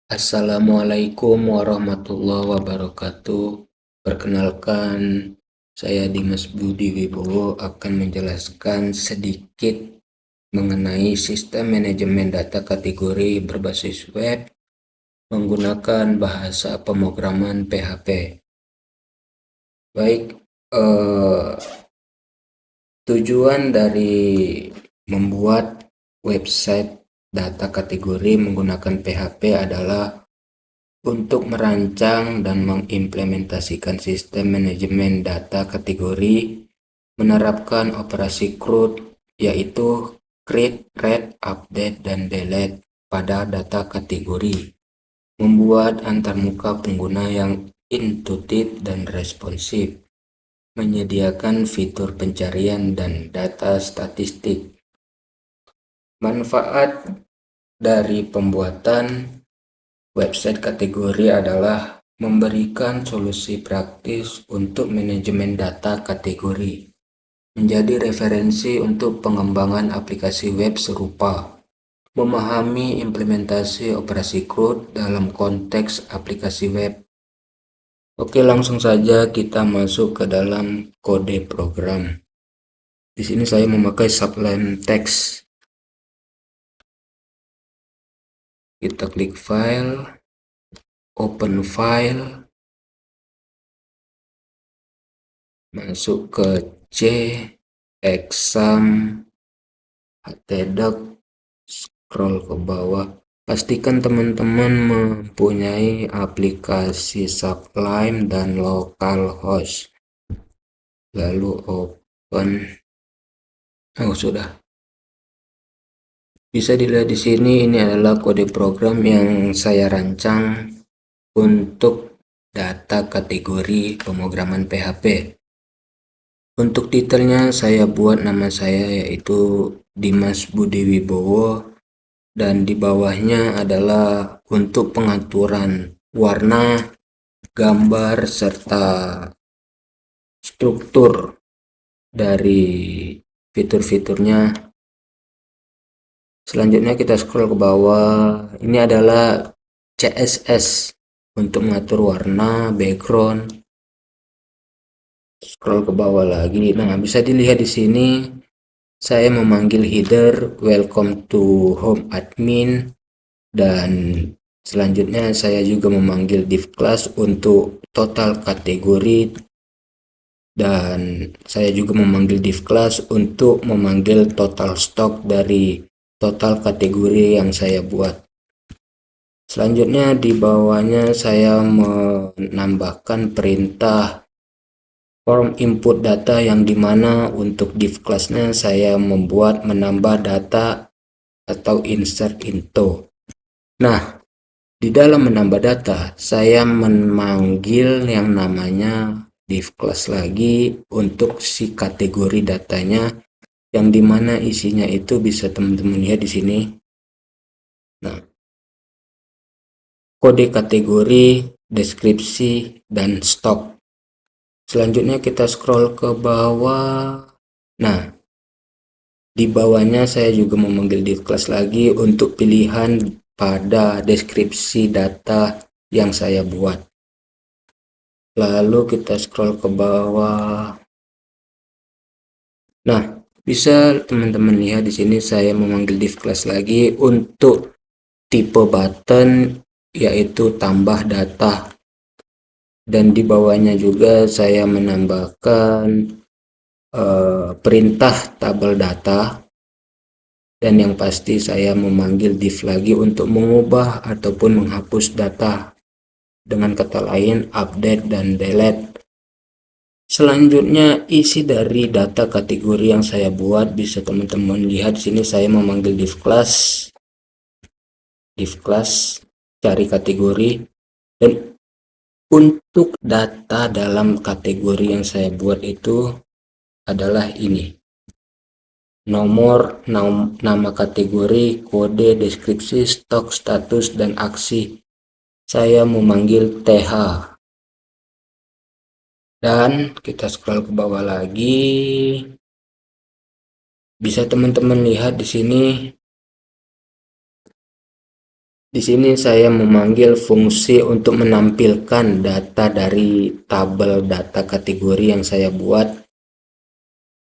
Assalamualaikum warahmatullahi wabarakatuh. Perkenalkan, saya Dimas Budi Wibowo akan menjelaskan sedikit mengenai sistem manajemen data kategori berbasis web menggunakan bahasa pemrograman PHP. Baik, tujuan dari membuat website data kategori menggunakan PHP adalah untuk merancang dan mengimplementasikan sistem manajemen data kategori, menerapkan operasi CRUD, yaitu create, read, update, dan delete pada data kategori, membuat antarmuka pengguna yang intuitif dan responsif, menyediakan fitur pencarian dan data statistik. Manfaat dari pembuatan website kategori adalah memberikan solusi praktis untuk manajemen data kategori, menjadi referensi untuk pengembangan aplikasi web serupa, memahami implementasi operasi CRUD dalam konteks aplikasi web. Oke, langsung saja kita masuk ke dalam kode program. Di sini saya memakai Sublime Text. Kita klik file, open file, masuk ke C, exam, htdoc, scroll ke bawah. Pastikan teman-teman mempunyai aplikasi Sublime dan localhost. Lalu open. Sudah. Bisa dilihat di sini, ini adalah kode program yang saya rancang untuk data kategori pemrograman PHP. Untuk detailnya saya buat nama saya yaitu Dimas Budi Wibowo, dan di bawahnya adalah untuk pengaturan warna, gambar, serta struktur dari fitur-fiturnya. Selanjutnya kita scroll ke bawah. Ini adalah CSS untuk mengatur warna, background. Scroll ke bawah lagi. Nah, bisa dilihat di sini saya memanggil header welcome to home admin, dan selanjutnya saya juga memanggil div class untuk total kategori, dan saya juga memanggil div class untuk memanggil total stok dari total kategori yang saya buat. Selanjutnya di bawahnya saya menambahkan perintah form input data, yang dimana untuk div class-nya saya menambah data atau insert info. Nah, di dalam menambah data saya memanggil yang namanya div class lagi untuk si kategori datanya, yang dimana isinya itu bisa teman-teman lihat di sini. Nah, kode kategori, deskripsi, dan stok. Selanjutnya kita scroll ke bawah. Nah, di bawahnya saya juga memanggil div class lagi untuk pilihan pada deskripsi data yang saya buat. Lalu kita scroll ke bawah. Nah, bisa teman-teman lihat di sini saya memanggil div class lagi untuk tipe button, yaitu tambah data. Dan di bawahnya juga saya menambahkan perintah tabel data, dan yang pasti saya memanggil div lagi untuk mengubah ataupun menghapus data, dengan kata lain update dan delete. Selanjutnya isi dari data kategori yang saya buat bisa teman-teman lihat di sini. Saya memanggil div class cari kategori, dan untuk data dalam kategori yang saya buat itu adalah ini: nomor, nama kategori, kode, deskripsi, stok, status, dan aksi. Saya memanggil th. Dan kita scroll ke bawah lagi. Bisa teman-teman lihat di sini Di sini saya memanggil fungsi untuk menampilkan data dari tabel data kategori yang saya buat,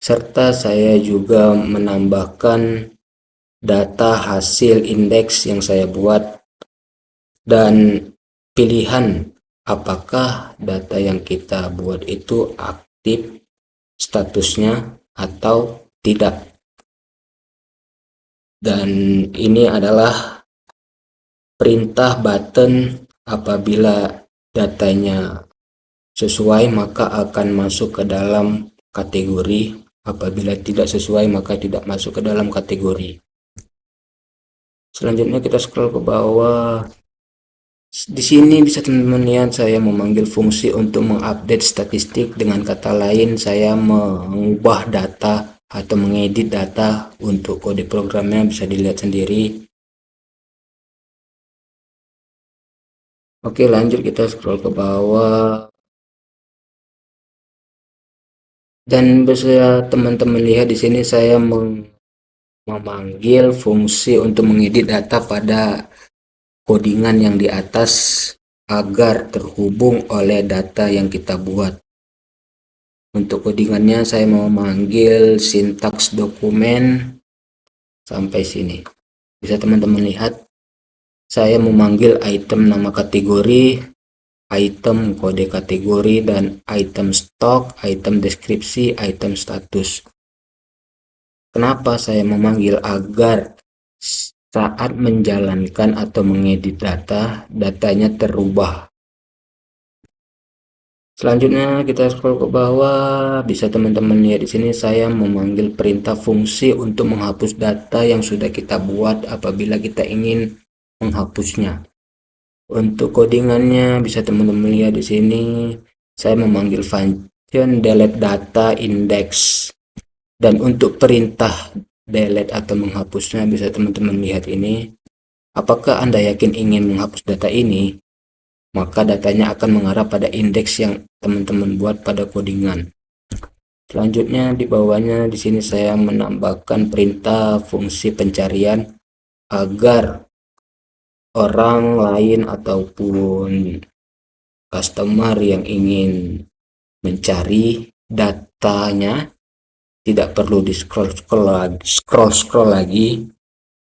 serta saya juga menambahkan data hasil indeks yang saya buat dan pilihan apakah data yang kita buat itu aktif statusnya atau tidak. Dan ini adalah perintah button. Apabila datanya sesuai maka akan masuk ke dalam kategori, apabila tidak sesuai maka tidak masuk ke dalam kategori. Selanjutnya kita scroll ke bawah. Di sini bisa teman-teman lihat saya memanggil fungsi untuk mengupdate statistik. Dengan kata lain, saya mengubah data atau mengedit data. Untuk kode programnya bisa dilihat sendiri. Oke, lanjut kita scroll ke bawah. Dan bisa teman-teman lihat di sini saya memanggil fungsi untuk mengedit data pada codingan yang di atas agar terhubung oleh data yang kita buat. Untuk codingannya saya mau memanggil sintaks dokumen sampai sini. Bisa teman-teman lihat saya memanggil item nama kategori, item kode kategori, dan item stok, item deskripsi, item status. Kenapa saya memanggil? Agar saat menjalankan atau mengedit data, datanya terubah. Selanjutnya kita scroll ke bawah, bisa teman-teman lihat di sini saya memanggil perintah fungsi untuk menghapus data yang sudah kita buat apabila kita ingin menghapusnya. Untuk codingannya bisa teman-teman lihat di sini saya memanggil function delete data index. Dan untuk perintah delete atau menghapusnya bisa teman-teman lihat ini. Apakah Anda yakin ingin menghapus data ini? Maka datanya akan mengarah pada indeks yang teman-teman buat pada codingan. Selanjutnya di bawahnya di sini saya menambahkan perintah fungsi pencarian agar orang lain ataupun customer yang ingin mencari datanya tidak perlu di scroll lagi,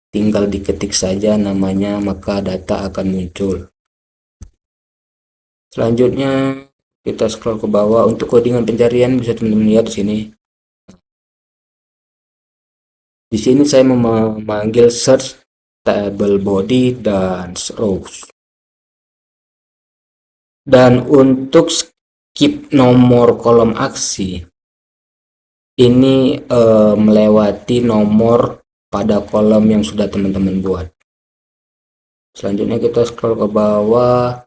tinggal diketik saja namanya maka data akan muncul. Selanjutnya kita scroll ke bawah. Untuk codingan pencarian bisa teman-teman lihat di sini. Di sini saya memanggil search table body dan rows. Dan untuk skip nomor kolom aksi ini melewati nomor pada kolom yang sudah teman-teman buat. Selanjutnya kita scroll ke bawah.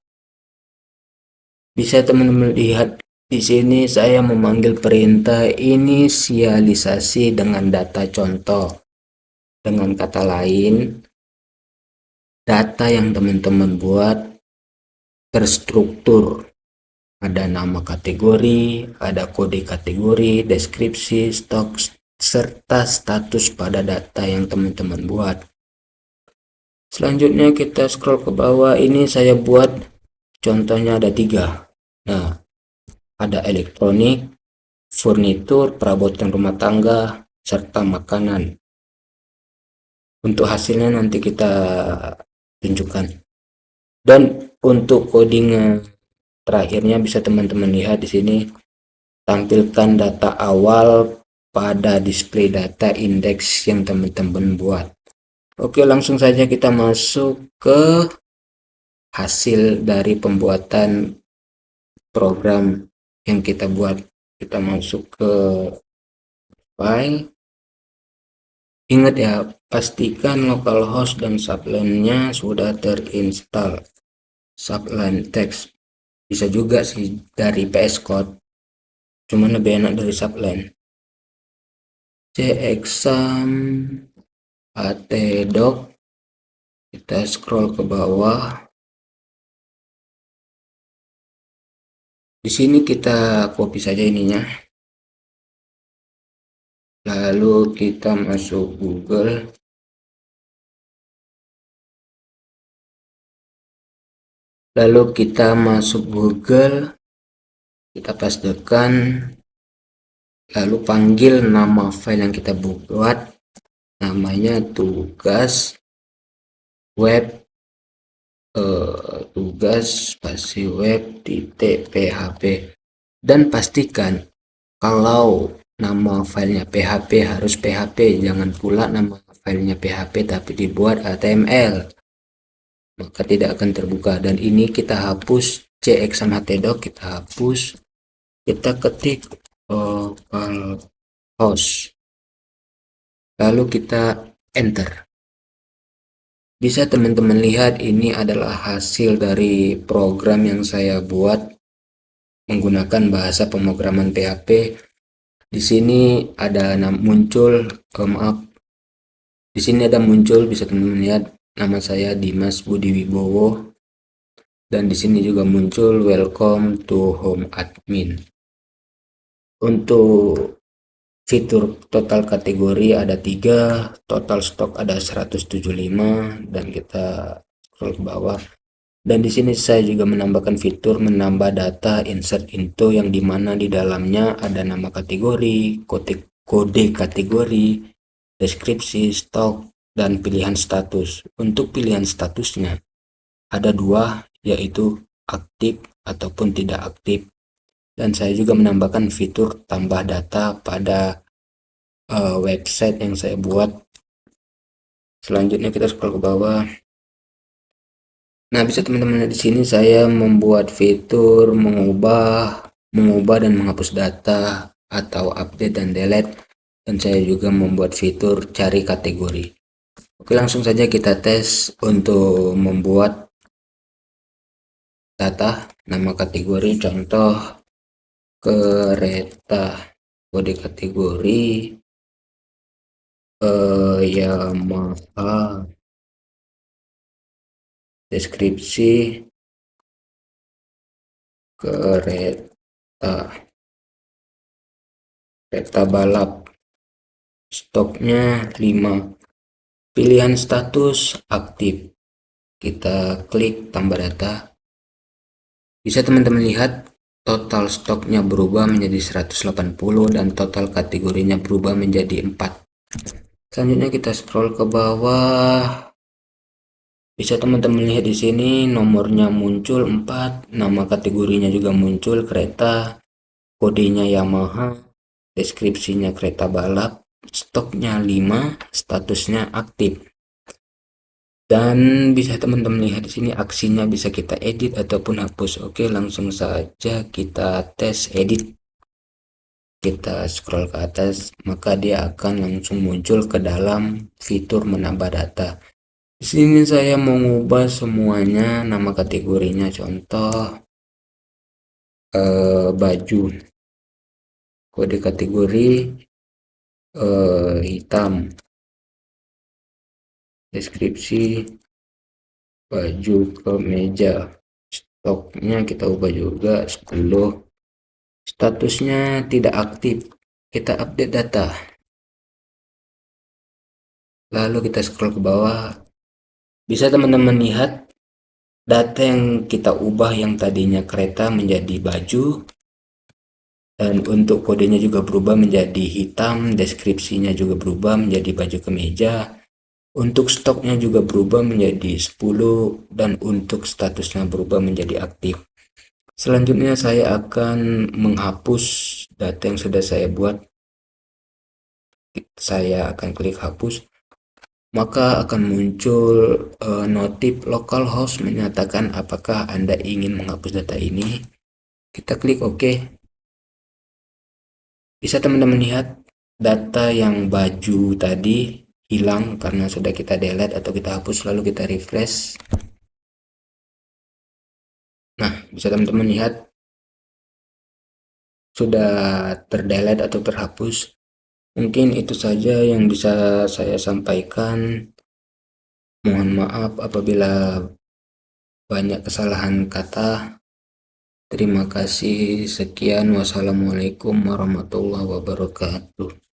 Bisa teman-teman lihat di sini saya memanggil perintah inisialisasi dengan data contoh. Dengan kata lain, data yang teman-teman buat terstruktur. Ada nama kategori, ada kode kategori, deskripsi, stok, serta status pada data yang teman-teman buat. Selanjutnya kita scroll ke bawah. Ini saya buat contohnya ada 3. Nah, ada elektronik, furnitur, perabotan rumah tangga, serta makanan. Untuk hasilnya nanti kita tunjukkan. Dan untuk coding terakhirnya bisa teman-teman lihat di sini, tampilkan data awal pada display data indeks yang teman-teman buat. Oke, langsung saja kita masuk ke hasil dari pembuatan program yang kita buat. Kita masuk ke file. Ingat ya, pastikan localhost dan subline-nya sudah terinstall. Subline text bisa juga sih dari VS Code, cuman lebih enak dari subline. Cexam atdoc, kita scroll ke bawah. Di sini kita copy saja ininya. Lalu kita masuk Google. Lalu kita masuk Google, kita pastekan, lalu panggil nama file yang kita buat, namanya tugas web, tugas spasi web titik php, dan pastikan kalau nama filenya PHP harus PHP, jangan pula nama filenya PHP tapi dibuat HTML, maka tidak akan terbuka. Dan ini kita hapus, cx_htdoc kita hapus, kita ketik localhost, lalu kita enter. Bisa teman-teman lihat ini adalah hasil dari program yang saya buat menggunakan bahasa pemrograman PHP. Di sini ada muncul, di sini ada muncul, bisa teman-teman lihat nama saya Dimas Budi Wibowo, dan di sini juga muncul welcome to home admin. Untuk fitur total kategori ada 3, total stok ada 175, dan kita scroll ke bawah. Dan di sini saya juga menambahkan fitur menambah data insert into, yang dimana di dalamnya ada nama kategori, kode kategori, deskripsi, stok, dan pilihan status. Untuk pilihan statusnya ada 2, yaitu aktif ataupun tidak aktif. Dan saya juga menambahkan fitur tambah data pada website yang saya buat. Selanjutnya kita scroll ke bawah. Nah, bisa teman-teman lihat di sini saya membuat fitur mengubah dan menghapus data atau update dan delete, dan saya juga membuat fitur cari kategori. Oke, langsung saja kita tes untuk membuat data nama kategori, contoh kereta, kode kategori Yamaha, deskripsi kereta balap, stoknya 5, pilihan status aktif, kita klik tambah data. Bisa teman-teman lihat total stoknya berubah menjadi 180 dan total kategorinya berubah menjadi 4. Selanjutnya kita scroll ke bawah. Bisa teman-teman lihat di sini nomornya muncul 4, nama kategorinya juga muncul kereta, kodenya Yamaha, deskripsinya kereta balap, stoknya 5, statusnya aktif. Dan bisa teman-teman lihat di sini aksinya bisa kita edit ataupun hapus. Oke, langsung saja kita tes edit. Kita scroll ke atas, maka dia akan langsung muncul ke dalam fitur menambah data. Di sini saya mengubah semuanya nama kategorinya, contoh baju, kode kategori hitam, deskripsi baju kemeja, stoknya kita ubah juga 10, statusnya tidak aktif, kita update data. Lalu kita scroll ke bawah, bisa teman-teman lihat data yang kita ubah yang tadinya kereta menjadi baju, dan untuk kodenya juga berubah menjadi hitam, deskripsinya juga berubah menjadi baju kemeja, untuk stoknya juga berubah menjadi 10, dan untuk statusnya berubah menjadi aktif. Selanjutnya saya akan menghapus data yang sudah saya buat. Saya akan klik hapus, maka akan muncul notif localhost menyatakan apakah Anda ingin menghapus data ini. Kita klik OK. Bisa teman-teman lihat data yang baju tadi hilang karena sudah kita delete atau kita hapus, lalu kita refresh. Nah, bisa teman-teman lihat sudah terdelete atau terhapus. Mungkin itu saja yang bisa saya sampaikan. Mohon maaf apabila banyak kesalahan kata. Terima kasih. Sekian. Wassalamualaikum warahmatullahi wabarakatuh.